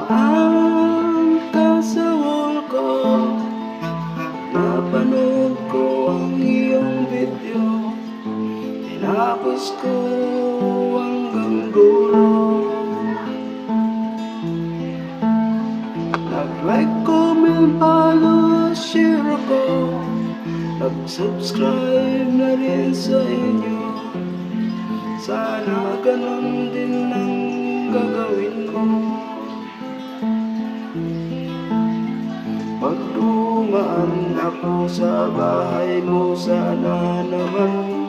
Dumaan ka sa wall ko, napanood ko ang iyong video, tinapos ko hanggang dulo. Nag-like, comment, follow, share ako, nag-subscribe na rin sa inyo. Sana ganun din ang gagawin mo. Pag dumaan ako sa bahay mo, sana naman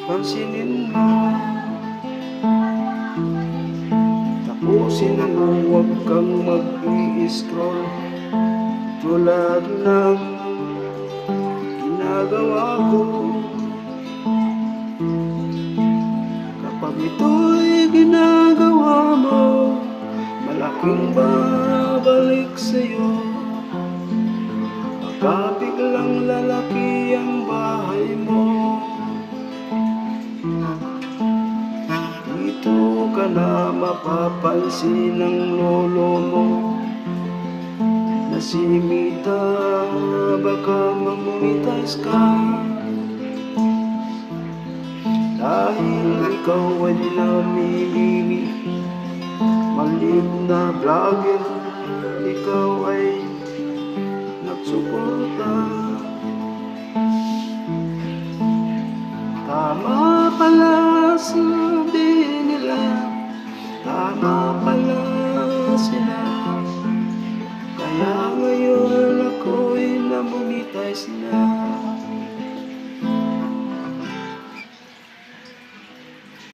pansinin mo. Tapusin mo, huwag kang mag-i-scroll tulad ng ginagawa ko. Kapag ito'y ginagawa mo, malaking babalik sa'yo. Baka biglang lalaki ang bahay mo. Dito ka na mapapansin ng lolo mo na si Mita, baka mamunitas ka. Dahil ikaw ay namimili, malim na vlogger, ikaw ay nagsuporta. Tama pala sabi nila, tama pala sila. Kaya ngayon ako'y namonetize na.